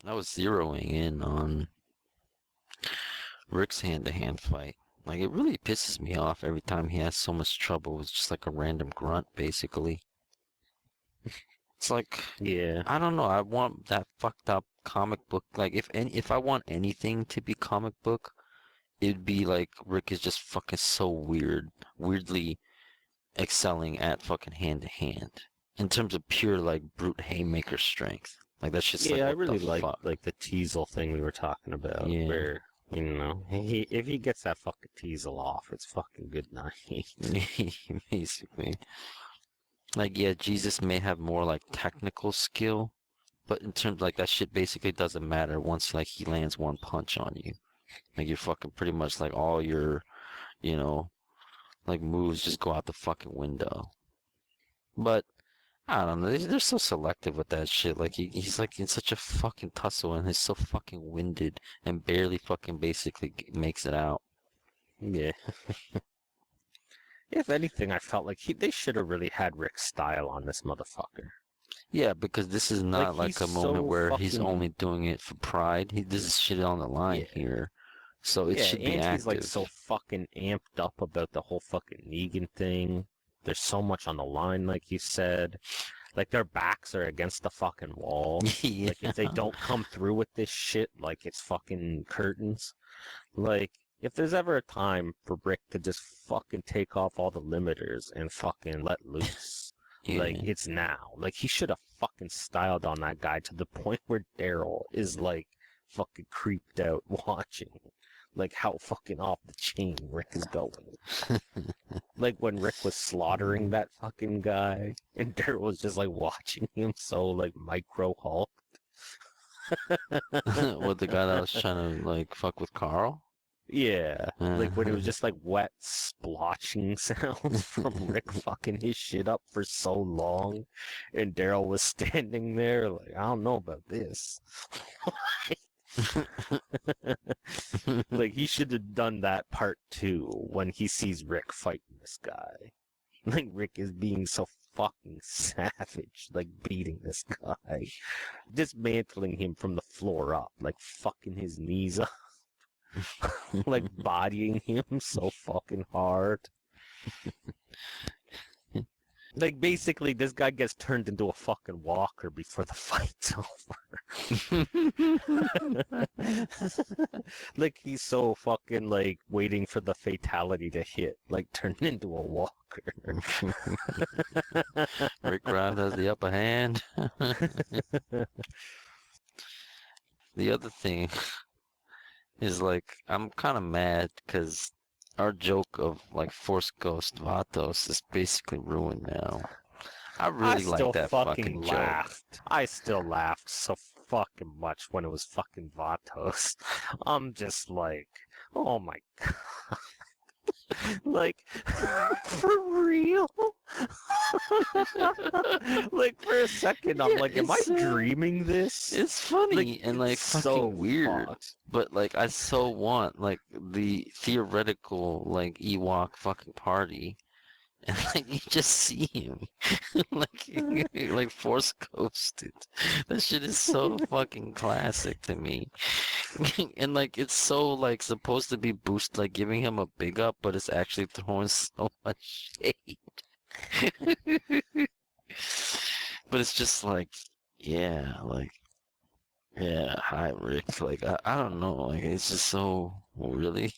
I was zeroing in on Rick's hand-to-hand fight. Like, it really pisses me off every time he has so much trouble. It's just like a random grunt, basically. It's like, Yeah. I don't know. I want that fucked up comic book. Like, if I want anything to be comic book, it'd be like Rick is just fucking so weirdly excelling at fucking hand to hand in terms of pure like brute haymaker strength. Like that's just like Yeah, I what the really fuck. like the Teasel thing we were talking about, Yeah, where if he gets that fucking Teasel off, it's fucking good night. basically. Like yeah, Jesus may have more like technical skill, but in terms like that shit basically doesn't matter once like he lands one punch on you. Like you're fucking pretty much like all your, you know, like moves just go out the fucking window. But I don't know. They're so selective with that shit. Like he's like in such a fucking tussle and he's so fucking winded and barely fucking basically makes it out. Yeah. If anything, I felt like they should have really had Rick's style on this motherfucker. Yeah, because this is Like not he's like a moment so where he's fucking only doing it for pride. This is shit on the line yeah. here, so it Yeah, should be and he's like so active. fucking amped up about the whole fucking Negan thing. There's so much on the line, like you said. Like their backs are against the fucking wall. Yeah, Like if they don't come through with this shit, like it's fucking curtains. Like if there's ever a time for Brick to just fucking take off all the limiters and fucking let loose, like yeah. it's now. Like he should have fucking styled on that guy to the point where Daryl is like fucking creeped out watching. Like how fucking off the chain Rick is going. Like when Rick was slaughtering that fucking guy and Daryl was just like watching him so like micro Hulk. With the guy that was trying to like fuck with Carl. Yeah, like when it was Uh, just like wet splotching sounds from Rick fucking his shit up for so long, and Daryl was standing there like, I don't know about this. Like he should have done that part too when he sees Rick fighting this guy. Like Rick is being so fucking savage, like beating this guy, dismantling him from the floor up, like fucking his knees up, like bodying him so fucking hard. Like basically, this guy gets turned into a fucking walker before the fight's over. Like he's so fucking like waiting for the fatality to hit, like turned into a walker. Rick Grimes has the upper hand. The other thing is like I'm kind of mad because our joke of like Force Ghost Vatos is basically ruined now. I I really like still that fucking fucking joke. laughed. I still laughed so fucking much when it was fucking Vatos. I'm just like, oh my god. Like, for real? Like, for a second, I'm Yeah, like, am I dreaming this? it's Like, funny and like it's so fucking weird, fucked. but like I so want like the theoretical like Ewok fucking party, and like you just see him like Force ghosted. That shit is so fucking classic to me. And like it's so like supposed to be boost like giving him a big up, but it's actually throwing so much shade. But it's just like, yeah, like yeah, hi Rick. Like I don't know, like it's just so really.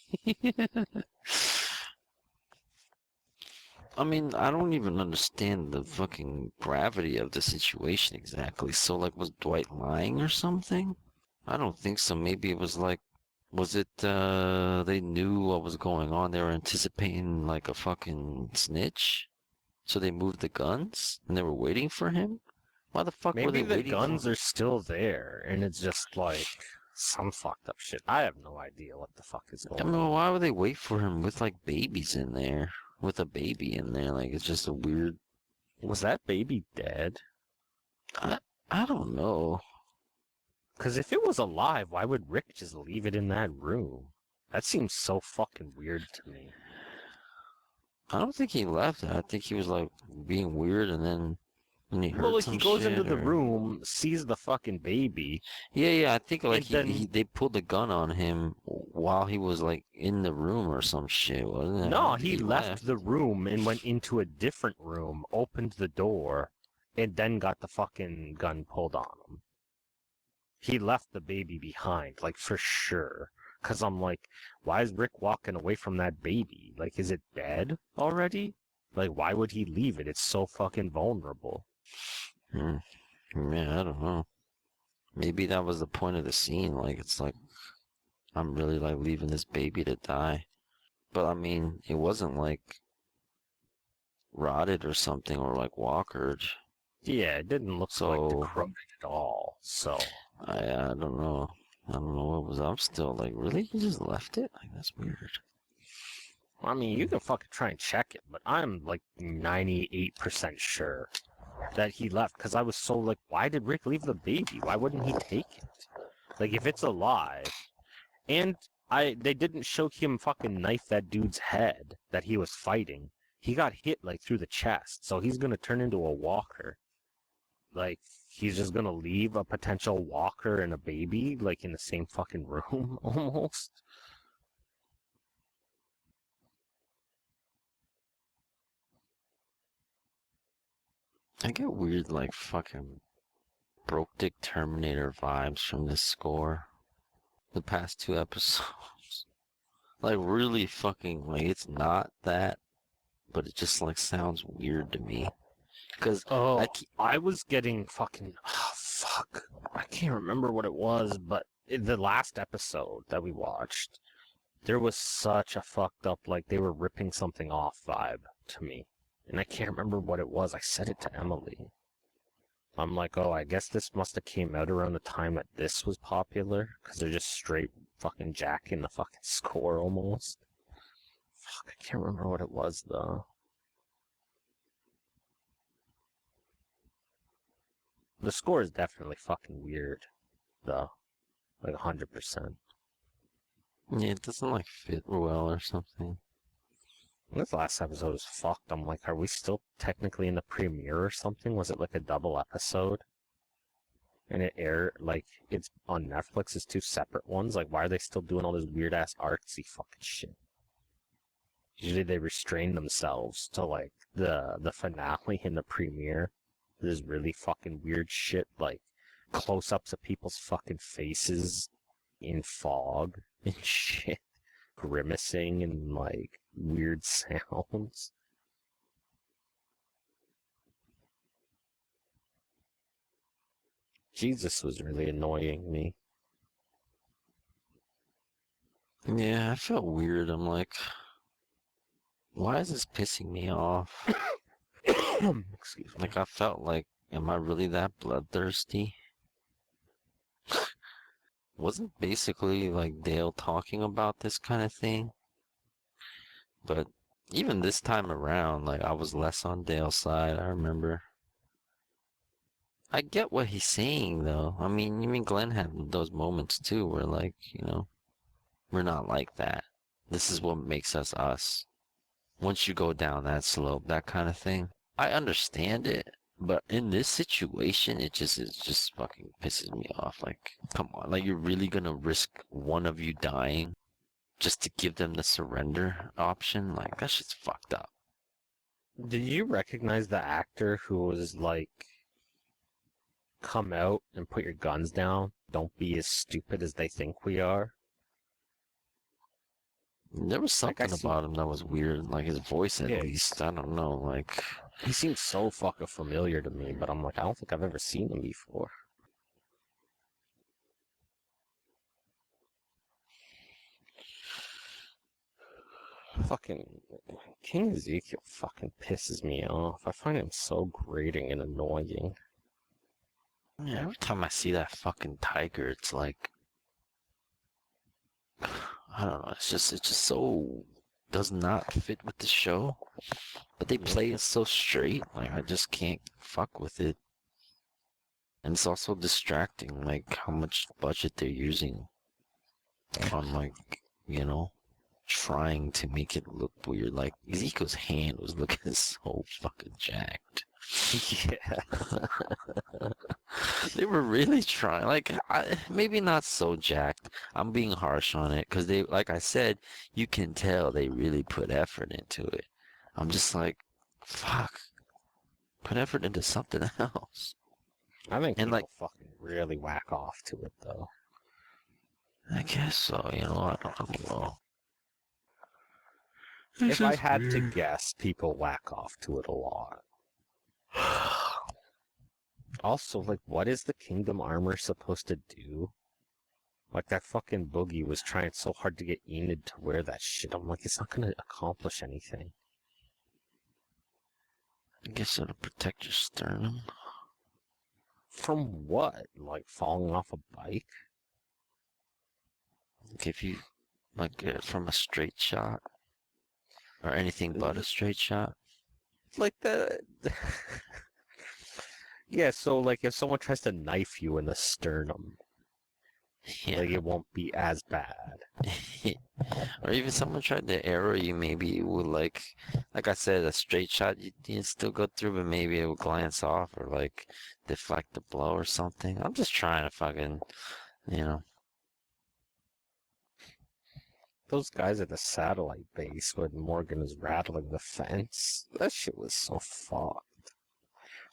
I mean, I don't even understand the fucking gravity of the situation exactly. So like was Dwight lying or something? I don't think so. Maybe it was like was it they knew what was going on. They were anticipating like a fucking snitch. So they moved the guns and they were waiting for him? Why the fuck were they Maybe the waiting for guns him? are still there, and it's just like some fucked up shit. I have no idea what the fuck is I going mean, on. why would they wait for him with like babies in there? With a baby in there, like it's just a weird. Was that baby dead? I, I don't know. Because if it was alive, why would Rick just leave it in that room? That seems so fucking weird to me. I don't think he left. I think he was like being weird, and then And he Well, heard like some he goes into shit, the or... room, sees the fucking baby, Yeah, I think like and then they pulled the gun on him while he was like in the room or some shit, wasn't it? no, After he left the room and went into a different room, opened the door, and then got the fucking gun pulled on him. He left the baby behind, like for sure. Cause I'm like, why is Rick walking away from that baby? Like, is it dead already? Like, why would he leave it? It's so fucking vulnerable. Hmm. Yeah, I don't know. Maybe that was the point of the scene. Like, it's like, I'm really like leaving this baby to die. But I mean, it wasn't like rotted or something or like walkered. Yeah, it didn't look like So decrepit at all. So I don't know. I don't know what was. I'm still like, really? You just left it? Like that's weird. I mean, you can fucking try and check it, but I'm like 98% sure that he left because I was so like, why did Rick leave the baby? Why wouldn't he take it? Like, if it's alive, and they didn't show him fucking knife that dude's head that he was fighting. He got hit like through the chest, so he's gonna turn into a walker. Like, he's just gonna leave a potential walker and a baby like in the same fucking room almost. I get weird like fucking broke dick Terminator vibes from this score. The past two episodes. Like really fucking like it's not that, but it just like sounds weird to me. Cause Oh, I keep, I was getting fucking. Oh, fuck. I can't remember what it was, but in the last episode that we watched, there was such a fucked up, like they were ripping something off vibe to me. And I can't remember what it was. I said it to Emily. I'm like, oh, I guess this must have came out around the time that this was popular, because they're just straight fucking jacking the fucking score almost. Fuck, I can't remember what it was, though. The score is definitely fucking weird, though. Like 100%. yeah, it doesn't like fit well or something. This last episode was fucked. I'm like, are we still technically in the premiere or something? Was it like a double episode? And it aired, like, it's on Netflix as two separate ones? Like, why are they still doing all this weird ass artsy fucking shit? Usually they restrain themselves to, like, the finale and the premiere. This really fucking weird shit, like, close ups of people's fucking faces in fog and shit. Grimacing and, like, weird sounds. Jesus was really annoying me. Yeah, I felt weird. I'm like, why is this pissing me off? Excuse me. Like I felt like, am I really that bloodthirsty? Wasn't basically like Dale talking about this kind of thing? But even this time around, like I was less on Dale's side, I remember. I get what he's saying though. I mean, even Glenn had those moments too where like, we're not like that. This is what makes us us. Once you go down that slope, that kind of thing. I understand it, but in this situation, it just fucking pisses me off. Like, come on, like you're really gonna risk one of you dying just to give them the surrender option? Like that shit's fucked up. Did you recognize the actor who was like, come out and put your guns down? Don't be as stupid as they think we are? There was Like, something about him that was weird, like his voice at Yeah. least. I don't know, like He seems so fucking familiar to me, but I'm like, I don't think I've ever seen him before. Fucking King Ezekiel fucking pisses me off. I find him so grating and annoying. yeah, every time I see that fucking tiger, it's like I don't know, it's just so does not fit with the show. But they play it so straight, like I just can't fuck with it. And it's also distracting, like how much budget they're using on like, trying to make it look weird. Like Ezekiel's hand was looking so fucking jacked. Yeah. They were really trying. Like, maybe not so jacked. I'm being harsh on it because they, like I said, you can tell they really put effort into it. I'm just like, fuck, put effort into something else. I think And people like, fucking really whack off to it though. I guess so. You know, I don't know. If I had to guess, people whack off to it a lot. Also, like, what is the kingdom armor supposed to do? Like, that fucking boogie was trying so hard to get Enid to wear that shit. I'm like, it's not gonna accomplish anything. I guess it'll protect your sternum. From what? Like, falling off a bike? Like if you, like, from a straight shot or anything but a straight shot. Like, yeah, so, like, if someone tries to knife you in the sternum, Yeah. like, it won't be as bad. Or even someone tried to arrow you, maybe you would like I said, a straight shot you'd still go through, but maybe it would glance off or like deflect the blow or something. I'm just trying to fucking, you know. Those guys at the satellite base when Morgan was rattling the fence, that shit was so fucked.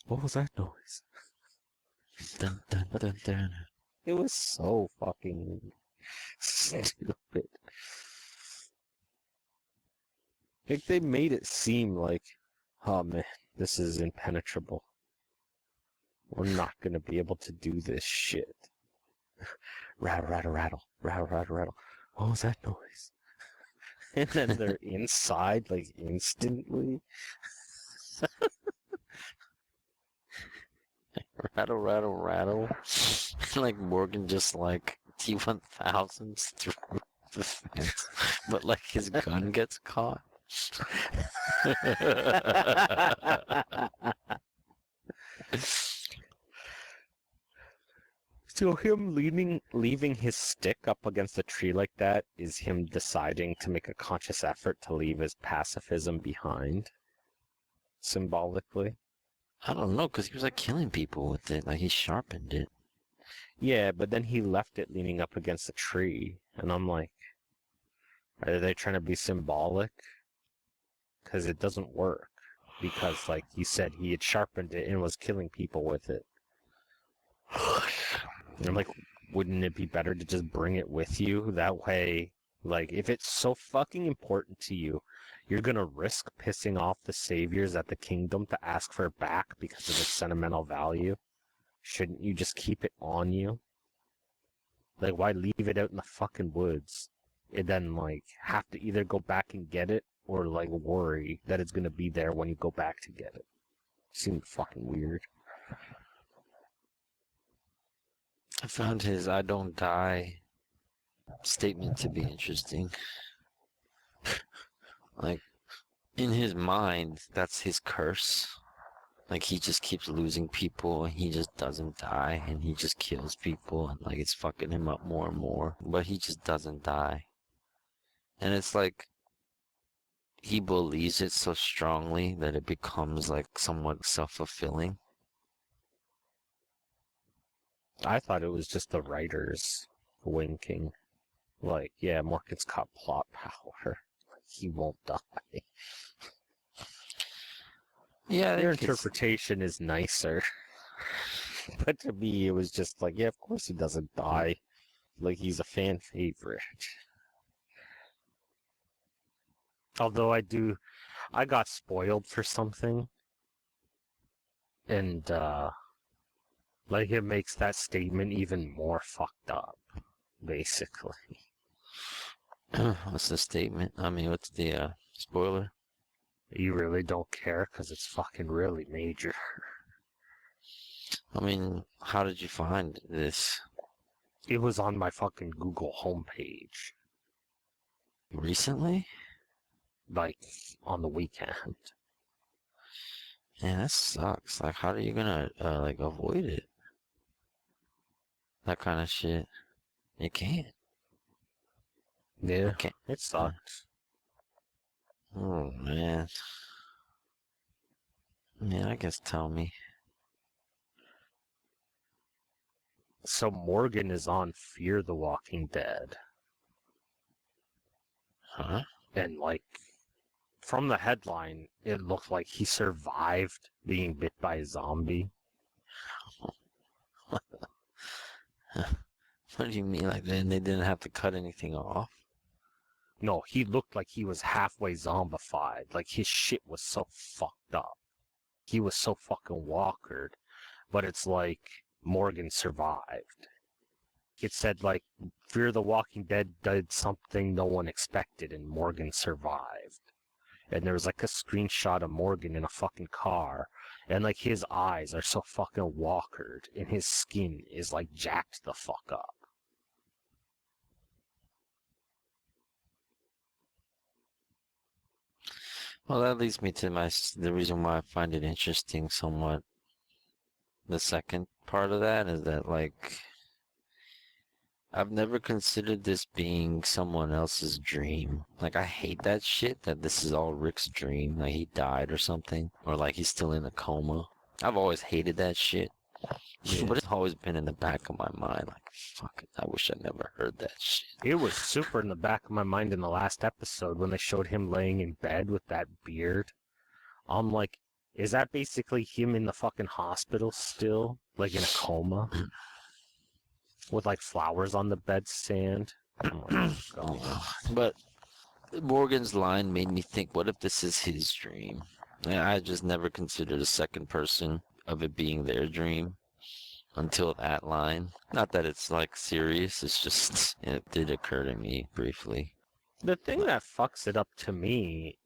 What was that noise? Dun, dun, dun, dun. It was so fucking stupid. Like, they made it seem like, oh man, this is impenetrable. We're not gonna be able to do this shit. Rattle, rattle, rattle, rattle, rattle, rattle. What was that noise? And then they're inside, like, instantly. Rattle, rattle, rattle. Like Morgan just like T-1000s through the fence, but like his gun gets caught. So him leaving his stick up against a tree like that is him deciding to make a conscious effort to leave his pacifism behind, symbolically. I don't know, because he was like killing people with it. Like he sharpened it. Yeah, but then he left it leaning up against a tree, and I'm like, are they trying to be symbolic? Because it doesn't work. Because, like you said, he had sharpened it and was killing people with it. And I'm like, wouldn't it be better to just bring it with you? That way, like, if it's so fucking important to you, you're gonna risk pissing off the saviors at the kingdom to ask for it back because of its sentimental value. Shouldn't you just keep it on you? Like, why leave it out in the fucking woods? And then, like, have to either go back and get it or, like, worry that it's gonna be there when you go back to get it. Seemed fucking weird. I found his "I don't die" statement to be interesting. Like, in his mind, that's his curse. Like, he just keeps losing people, and he just doesn't die, and he just kills people, and, like, it's fucking him up more and more. But he just doesn't die. And it's like, he believes it so strongly that it becomes, like, somewhat self-fulfilling. I thought it was just the writers winking. Like, yeah, Morgan's got plot power. He won't die. Yeah, Their interpretation is nicer. But to me, it was just like, yeah, of course he doesn't die. Like, he's a fan favorite. Although I got spoiled for something. And, like, it makes that statement even more fucked up, basically. What's the statement? I mean, what's the spoiler? You really don't care because it's fucking really major. I mean, how did you find this? It was on my fucking Google homepage, Recently? like, on the weekend. Yeah, that sucks. Like, how are you gonna, like, avoid it? That kind of shit. You can't. Yeah, Okay. it sucks. Oh man. Yeah, I guess tell me. So Morgan is on Fear the Walking Dead. Huh? And like from the headline, it looked like he survived being bit by a zombie. What do you mean? Like then they didn't have to cut anything off? No, he looked like he was halfway zombified. Like his shit was so fucked up. He was so fucking walkered. But it's like Morgan survived. It said like Fear the Walking Dead did something no one expected and Morgan survived. And there was like a screenshot of Morgan in a fucking car, and like his eyes are so fucking walkered, and his skin is like jacked the fuck up. Well, that leads me to the reason why I find it interesting somewhat. The second part of that is that like I've never considered this being someone else's dream. Like I hate that shit that this is all Rick's dream, like he died or something, or like he's still in a coma. I've always hated that shit. Yeah. But it's always been in the back of my mind, like, fuck it, I wish I never heard that shit. It was super in the back of my mind in the last episode when they showed him laying in bed with that beard. I'm like, is that basically him in the fucking hospital still? Like in a coma? With like flowers on the bedstand? I'm like, oh, God. But Morgan's line made me think, what if this is his dream? And I just never considered a second person of it being their dream until that line. Not that it's like serious, it's just, it did occur to me briefly. The thing that fucks it up to me,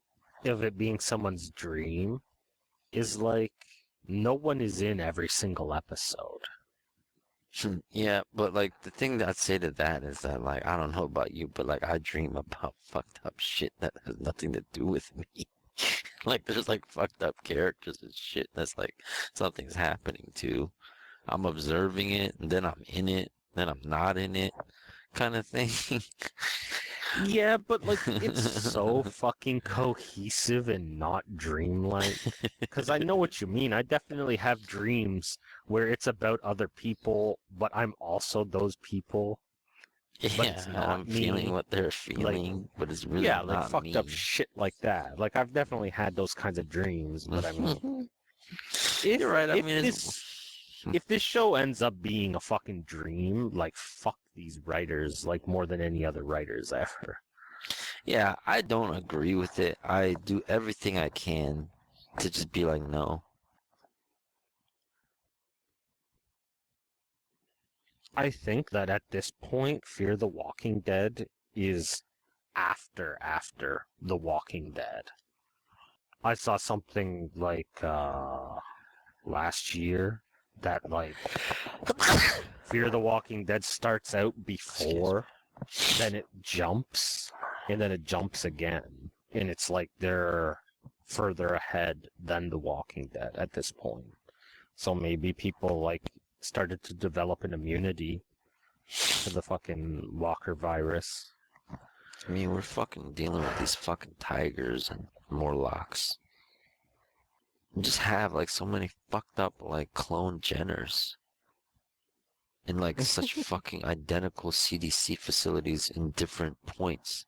of it being someone's dream, is like no one is in every single episode. Yeah, but like the thing that I'd say to that is that like I don't know about you, but like I dream about fucked up shit that has nothing to do with me. Like there's like fucked up characters and shit that's like something's happening to. I'm observing it, and then I'm in it, then I'm not in it, kind of thing. Yeah, but like it's so fucking cohesive and not dreamlike. Because I know what you mean. I definitely have dreams where it's about other people, but I'm also those people. But it's Yeah, not I'm me. feeling what they're feeling, but it's really Yeah, like not fucked up me. shit like that. Like I've definitely had those kinds of dreams, but I mean, You're right. I if mean, if this show ends up being a fucking dream, like fuck these writers, like more than any other writers ever. yeah, I don't agree with it. I do everything I can to just be like, no. I think that at this point, Fear the Walking Dead is after The Walking Dead. I saw something like last year that like Fear the Walking Dead starts out before, then it jumps, and then it jumps again. And it's like they're further ahead than The Walking Dead at this point. So maybe people like started to develop an immunity to the fucking Walker virus. I mean, we're fucking dealing with these fucking tigers and Morlocks. We just have like so many fucked up like clone Jenners in like such fucking identical CDC facilities in different points.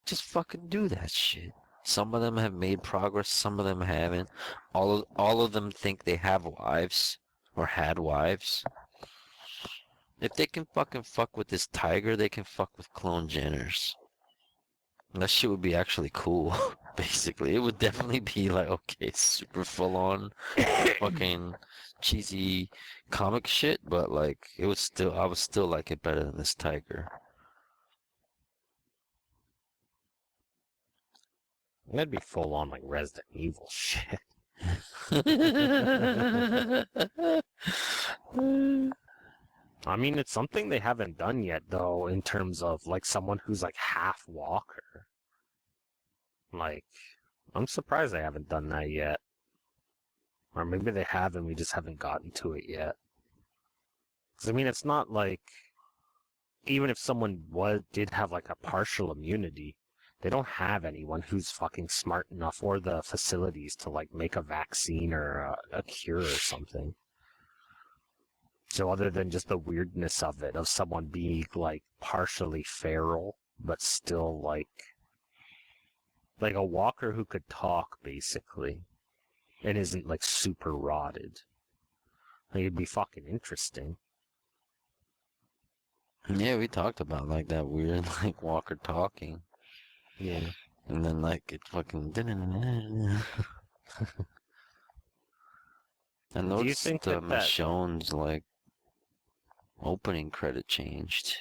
Just fucking do that shit. Some of them have made progress, some of them haven't. All of them think they have wives or had wives. If they can fucking fuck with this tiger, they can fuck with clone Jenners. That shit would be actually cool, basically. It would definitely be like, okay, super full on fucking cheesy comic shit, but like it was still I would still like it better than this tiger. That'd be full on like Resident Evil shit. I mean, it's something they haven't done yet, though, in terms of like someone who's like half walker. Like, I'm surprised they haven't done that yet. Or maybe they have and we just haven't gotten to it yet. 'Cause, I mean, it's not like even if someone did have like a partial immunity, They don't have anyone who's fucking smart enough or the facilities to like make a vaccine or a cure or something. So other than just the weirdness of it, of someone being like partially feral, but still like a walker who could talk basically, and isn't like super rotted. Like, it'd be fucking interesting. Yeah, we talked about like that weird like Walker talking, Yeah. and then like it fucking. I Do you noticed think that Michonne's like opening credit changed.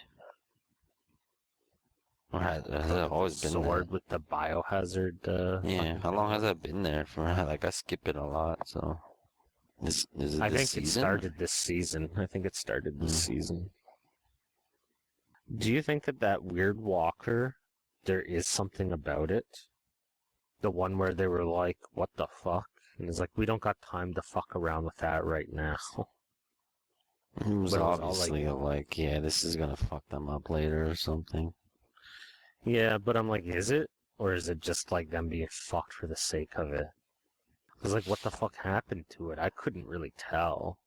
Or has it always been there? sword with the biohazard? Yeah, fucking how thing long on has it? that been there for? Like I skip it a lot, so is it I this think it season? started this season. I think it started this Mm. season. Do you think that that weird walker, there is something about it? The one where they were like, what the fuck? And it's like, we don't got time to fuck around with that right now. It was But it was all obviously like, yeah, this is gonna fuck them up later or something. Yeah, but I'm like, is it? Or is it just like them being fucked for the sake of it? Because like, what the fuck happened to it? I couldn't really tell.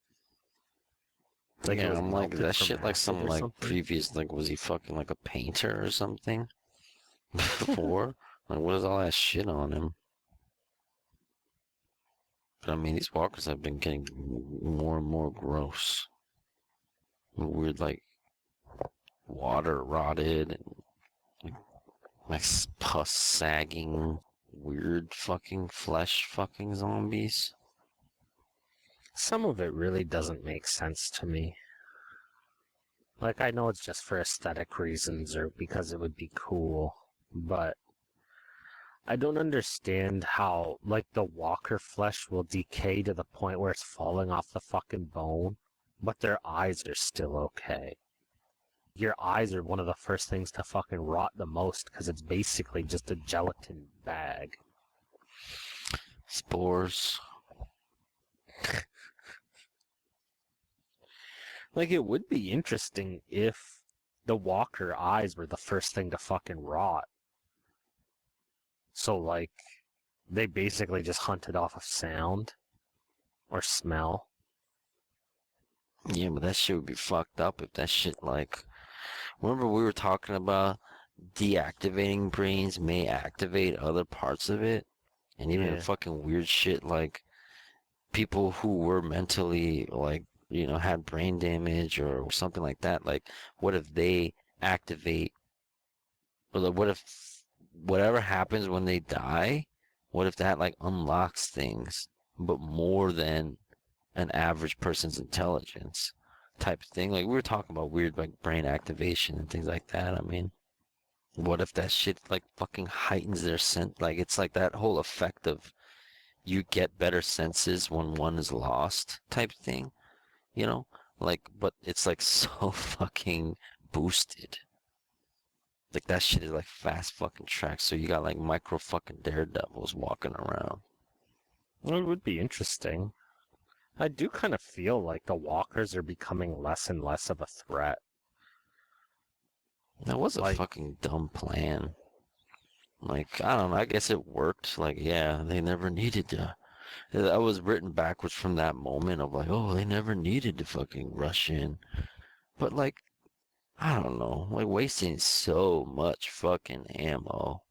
Like, it Yeah, was I'm like, melted that from shit like acid some or like something? previous, like, was he fucking like a painter or something before? Like, what is all that shit on him? But I mean, these walkers have been getting more and more gross. Weird, like, water rotted and like pus sagging, weird fucking flesh fucking zombies. Some of it really doesn't make sense to me. Like, I know it's just for aesthetic reasons or because it would be cool, but I don't understand how, like, the walker flesh will decay to the point where it's falling off the fucking bone, but their eyes are still okay. Your eyes are one of the first things to fucking rot the most because it's basically just a gelatin bag. Spores. Like, it would be interesting if the walker eyes were the first thing to fucking rot. So, like, they basically just hunted off of sound or smell. Yeah, but that shit would be fucked up if that shit like. Remember we were talking about deactivating brains may activate other parts of it, and even Yeah. fucking weird shit like people who were mentally like had brain damage or something like that. Like, what if they activate, or like, what if whatever happens when they die? What if that like unlocks things, but more than an average person's intelligence type of thing? Like we were talking about weird like brain activation and things like that. I mean, what if that shit like fucking heightens their sense? Like it's like that whole effect of you get better senses when one is lost type thing, you know? Like, but it's like so fucking boosted. Like that shit is like fast fucking track. So you got like micro fucking daredevils walking around. Well, it would be interesting. I do kind of feel like the walkers are becoming less and less of a threat. That was a Like, fucking dumb plan. Like, I don't know, I guess it worked. Like, yeah, they never needed to. That was written backwards from that moment of like, oh, they never needed to fucking rush in. But like, I don't know, like wasting so much fucking ammo.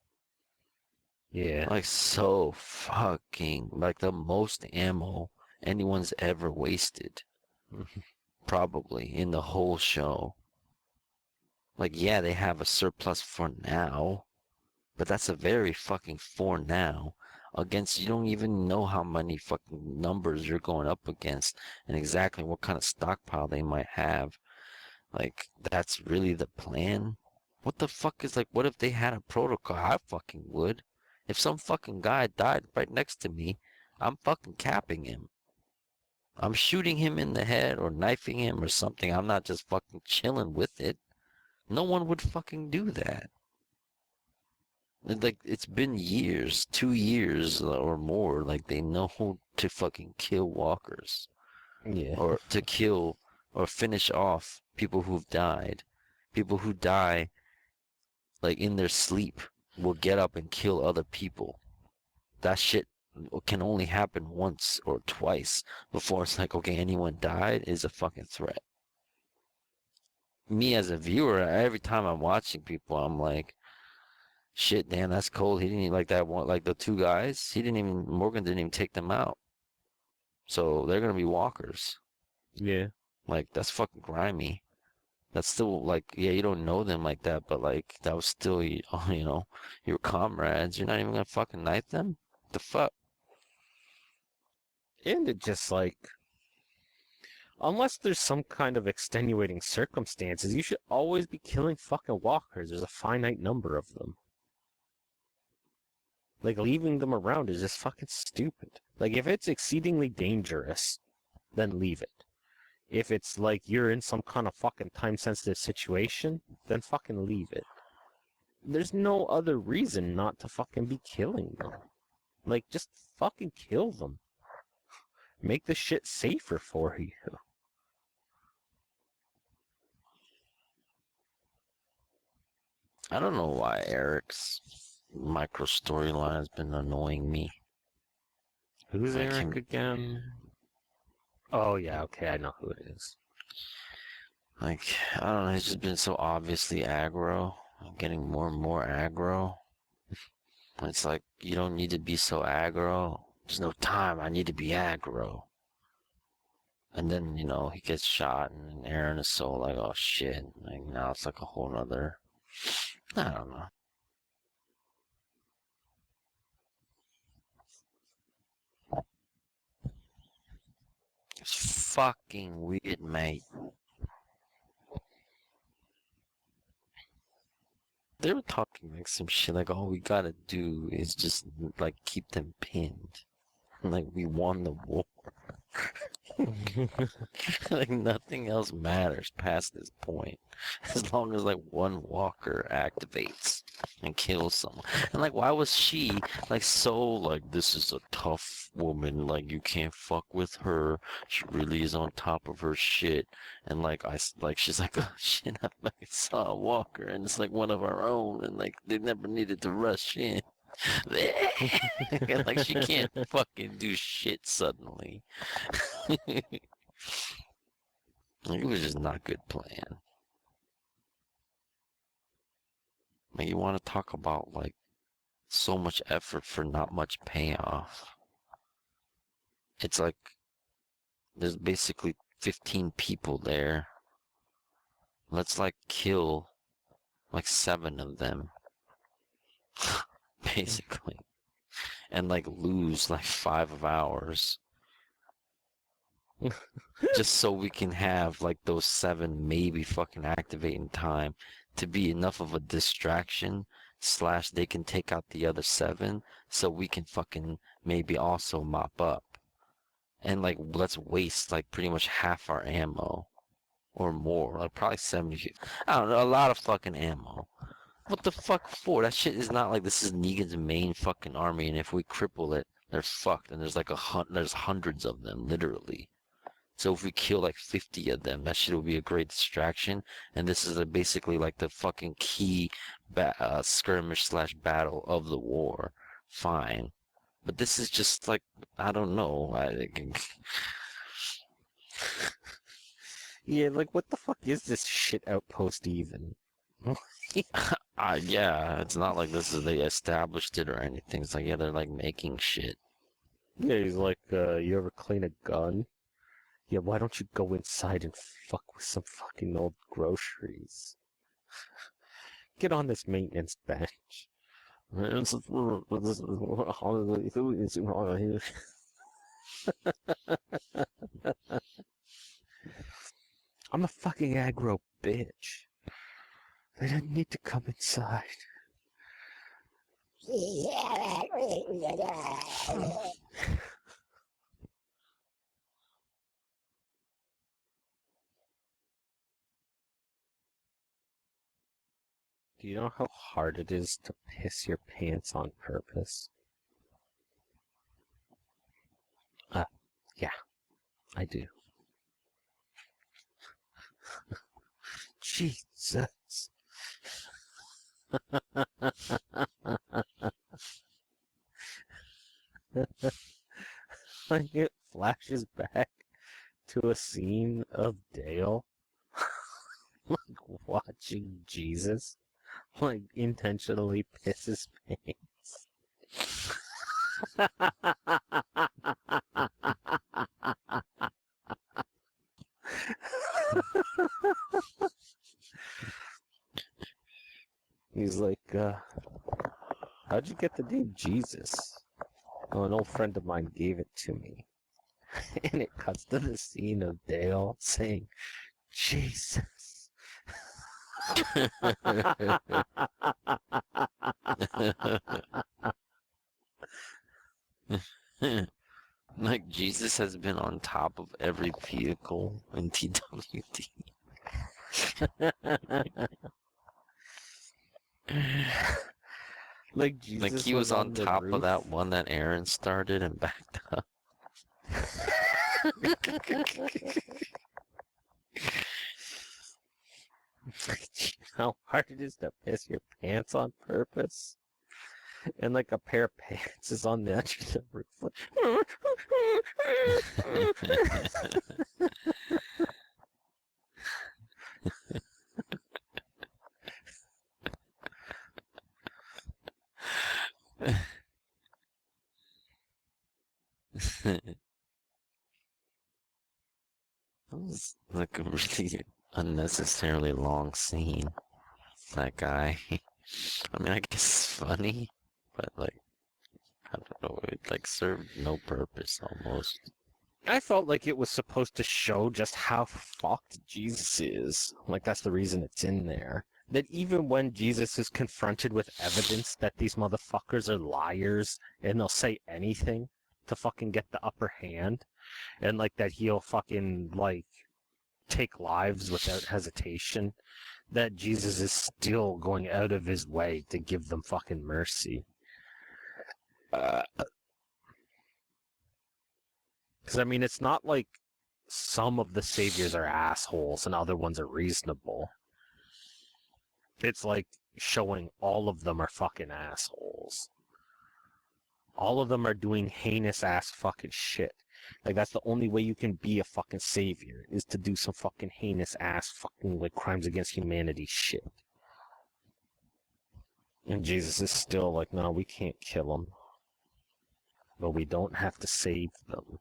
yeah. Like so fucking, like the most ammo anyone's ever wasted. Probably in the whole show. Like, yeah, they have a surplus for now, but that's a very fucking for now against you don't even know how many fucking numbers you're going up against and exactly what kind of stockpile they might have. Like, that's really the plan? What the fuck is like, what if they had a protocol? I fucking would. If some fucking guy died right next to me, I'm fucking capping him. I'm shooting him in the head or knifing him or something. I'm not just fucking chilling with it. No one would fucking do that. Like, it's been years, 2 years or more. Like, they know to fucking kill walkers Yeah. or to kill or finish off people who've died. People who die, like, in their sleep. will get up and kill other people. That shit can only happen once or twice before it's like, okay, anyone died is a fucking threat. Me as a viewer, every time I'm watching people, I'm like, shit, damn, that's cold. He didn't even like that one, like the two guys. Morgan didn't even take them out. So they're gonna be walkers. Yeah. Like that's fucking grimy. That's still like, yeah, you don't know them like that, but like that was still, your comrades. You're not even gonna fucking knife them. The fuck? And it just like, unless there's some kind of extenuating circumstances, you should always be killing fucking walkers. There's a finite number of them. Like, leaving them around is just fucking stupid. Like, if it's exceedingly dangerous, then leave it. If it's like you're in some kind of fucking time-sensitive situation, then fucking leave it. There's no other reason not to fucking be killing them. Like, just fucking kill them. Make the shit safer for you. I don't know why Eric's micro storyline has been annoying me. Who's Like Eric him- again? Oh, yeah, okay, I know who it is. Like, I don't know, he's just been so obviously aggro. I'm getting more and more aggro. It's like, you don't need to be so aggro. There's no time, I need to be aggro. And then, he gets shot, and Aaron is so like, oh shit. Like, now it's like a whole nother. I don't know. It's fucking weird, mate. They were talking like some shit, like all we gotta do is just like keep them pinned. Like we won the war. Like nothing else matters past this point. As long as like one walker activates and kills someone. And like why was she like so like this is a tough woman, like you can't fuck with her. She really is on top of her shit. And like she's like, oh shit, I fucking saw a walker and it's like one of our own and like they never needed to rush in. Like she can't fucking do shit suddenly. Like, it was just not a good plan. Like you want to talk about like so much effort for not much payoff. It's like there's basically 15 people there. Let's like kill like 7 of them. Basically. And like lose like 5 of ours. Just so we can have like those 7 maybe fucking activate in time to be enough of a distraction / they can take out the other 7 so we can fucking maybe also mop up. And like let's waste like pretty much half our ammo or more, like probably 70. I don't know, a lot of fucking ammo. What the fuck for? That shit is not like this is Negan's main fucking army, and if we cripple it, they're fucked. And there's like there's hundreds of them, literally. So if we kill like 50 of them, that shit will be a great distraction. And this is basically like the fucking key skirmish / battle of the war. Fine. But this is just like, I don't know. Yeah, like, what the fuck is this shit outpost even? Yeah, it's not like they established it or anything. It's like, yeah, they're like making shit. Yeah, he's like, you ever clean a gun? Yeah, why don't you go inside and fuck with some fucking old groceries? Get on this maintenance bench. I'm a fucking aggro bitch. They didn't need to come inside. Do you know how hard it is to piss your pants on purpose? Yeah, I do. Jesus. Like it flashes back to a scene of Dale like watching Jesus like intentionally piss his pants. He's like, how'd you get the name Jesus? Oh, an old friend of mine gave it to me. And it cuts to the scene of Dale saying, Jesus. Like Jesus has been on top of every vehicle in TWD. Like Jesus Like he was on the top roof. of that one that Aaron started and backed up. How hard it is to piss your pants on purpose. And like a pair of pants is on the edge of the roof. That was like a really unnecessarily long scene. That guy. I mean, I guess it's funny, but like, I don't know, it like served no purpose almost. I felt like it was supposed to show just how fucked Jesus is. Like that's the reason it's in there. That even when Jesus is confronted with evidence that these motherfuckers are liars and they'll say anything to fucking get the upper hand, and like that he'll fucking like take lives without hesitation, that Jesus is still going out of his way to give them fucking mercy. Because, I mean, it's not like some of the saviors are assholes and other ones are reasonable. It's like showing all of them are fucking assholes. All of them are doing heinous ass fucking shit. Like, that's the only way you can be a fucking savior, is to do some fucking heinous ass fucking, like, crimes against humanity shit. And Jesus is still like, no, we can't kill them. But we don't have to save them.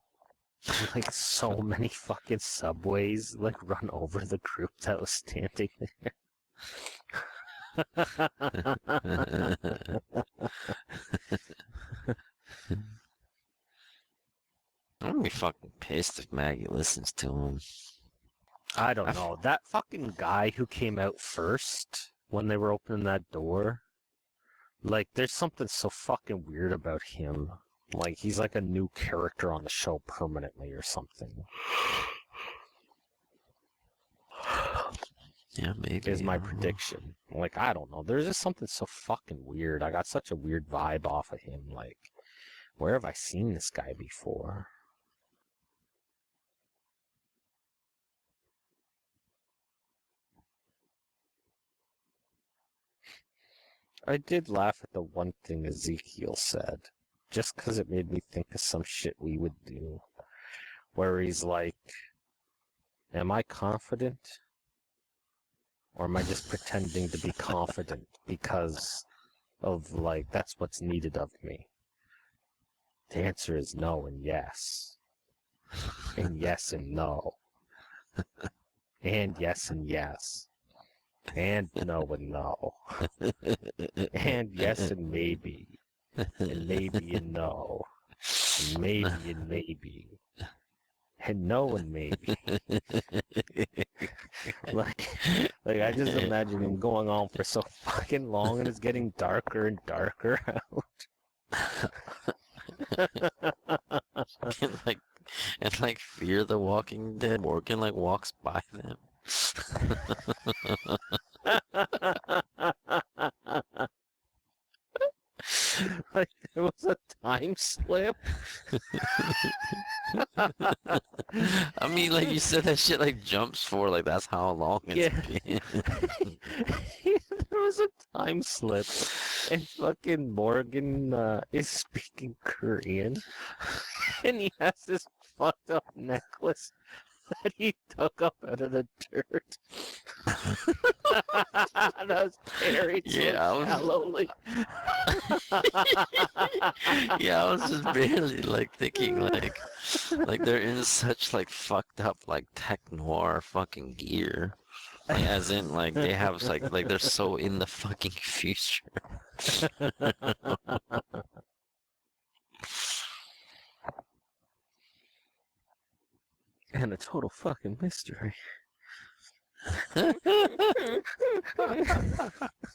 Like, so many fucking subways, like, run over the group that was standing there. I'm gonna be fucking pissed if Maggie listens to him. I don't know. That fucking guy who came out first when they were opening that door, like, there's something so fucking weird about him. Like, he's like a new character on the show permanently or something. Yeah, maybe. Is my I don't know. prediction. Like, I don't know. There's just something so fucking weird. I got such a weird vibe off of him. Like, where have I seen this guy before? I did laugh at the one thing Ezekiel said, just because it made me think of some shit we would do. Where he's like, am I confident? Or am I just pretending to be confident because of, like, that's what's needed of me? The answer is no and yes. And yes and no. And yes and yes. And no and no. And yes and maybe. And maybe and no. And maybe and maybe. And no and maybe. Like I just imagine him going on for so fucking long and it's getting darker and darker and like Fear the Walking Dead, Morgan like walks by them. Like there was a time slip. I mean, like you said, that shit like jumps for like that's how long it's Yeah. been. There was a time slip, and fucking Morgan is speaking Korean, and he has this fucked up necklace that he dug up out of the dirt. That was buried so Yeah, I was- shallowly. Yeah, I was just barely like thinking like they're in such like fucked up like tech noir fucking gear. Like, as in like they have like they're so in the fucking future. And a total fucking mystery.